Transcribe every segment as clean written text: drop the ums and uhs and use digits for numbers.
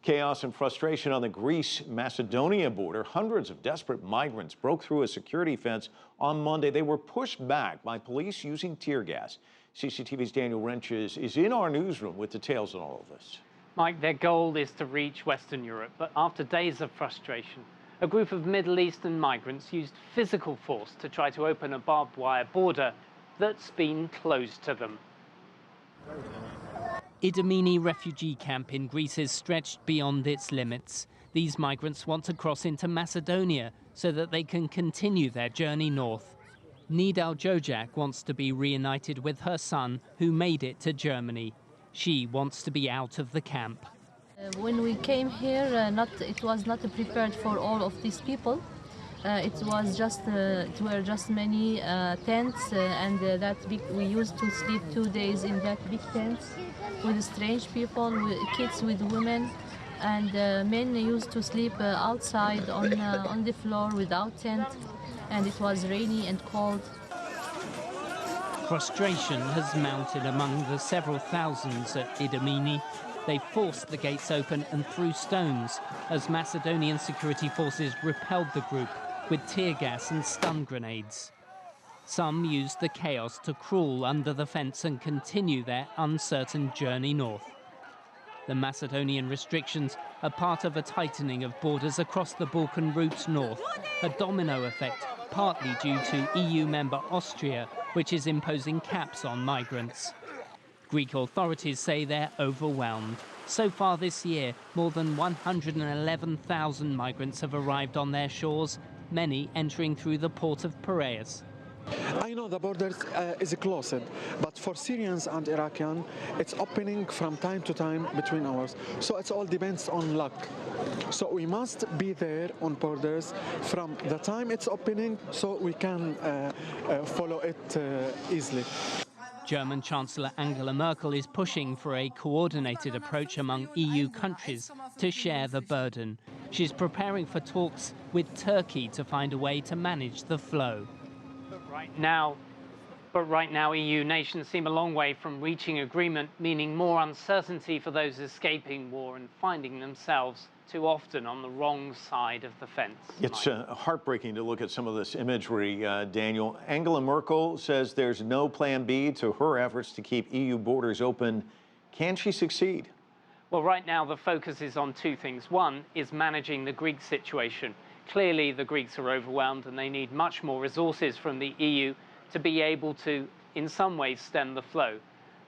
Chaos and frustration on the Greece-Macedonia border. Hundreds of desperate migrants broke through a security fence on Monday. They were pushed back by police using tear gas. CCTV's Daniel Ryntjes is in our newsroom with details on all of this. Mike, their goal is to reach Western Europe, but after days of frustration, a group of Middle Eastern migrants used physical force to try to open a barbed wire border that's been closed to them. Idomeni refugee camp in Greece is stretched beyond its limits. These migrants want to cross into Macedonia so that they can continue their journey north. Nidal Jojak wants to be reunited with her son, who made it to Germany. She wants to be out of the camp. When we came here, it was not prepared for all of these people. It were just many tents, and we used to sleep 2 days in that big tents with strange people, with kids, with women, and men used to sleep outside on the floor without tent, and it was rainy and cold. Frustration has mounted among the several thousands at Idomeni. They forced the gates open and threw stones as Macedonian security forces repelled the group with tear gas and stun grenades. Some used the chaos to crawl under the fence and continue their uncertain journey north. The Macedonian restrictions are part of a tightening of borders across the Balkan route north, a domino effect partly due to EU member Austria, which is imposing caps on migrants. Greek authorities say they're overwhelmed. So far this year, more than 111,000 migrants have arrived on their shores, many entering through the port of Piraeus. I know the border is closed, but for Syrians and Iraqians, it's opening from time to time between hours. So it all depends on luck. So we must be there on borders from the time it's opening, so we can follow it easily. German Chancellor Angela Merkel is pushing for a coordinated approach among EU countries to share the burden. She's preparing for talks with Turkey to find a way to manage the flow. But right now, EU nations seem a long way from reaching agreement, meaning more uncertainty for those escaping war and finding themselves too often on the wrong side of the fence. It's heartbreaking to look at some of this imagery, Daniel. Angela Merkel says there's no plan B to her efforts to keep EU borders open. Can she succeed? Well, right now, the focus is on two things. One is managing the Greek situation. Clearly, the Greeks are overwhelmed and they need much more resources from the EU to be able to, in some ways, stem the flow.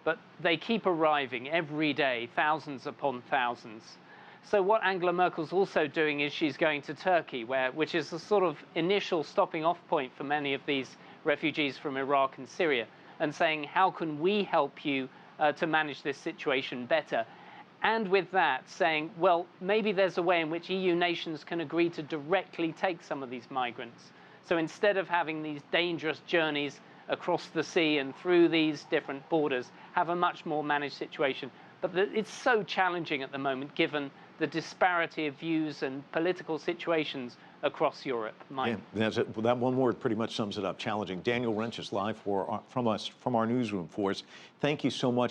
But they keep arriving every day, thousands upon thousands. So what Angela Merkel's also doing is she's going to Turkey, which is the sort of initial stopping off point for many of these refugees from Iraq and Syria, and saying, how can we help you to manage this situation better? And with that, saying, well, maybe there's a way in which EU nations can agree to directly take some of these migrants. So instead of having these dangerous journeys across the sea and through these different borders, have a much more managed situation. But it's so challenging at the moment, given the disparity of views and political situations across Europe. Mike. Yeah, that one word pretty much sums it up, challenging. Daniel Ryntjes live from our newsroom for us. Thank you so much.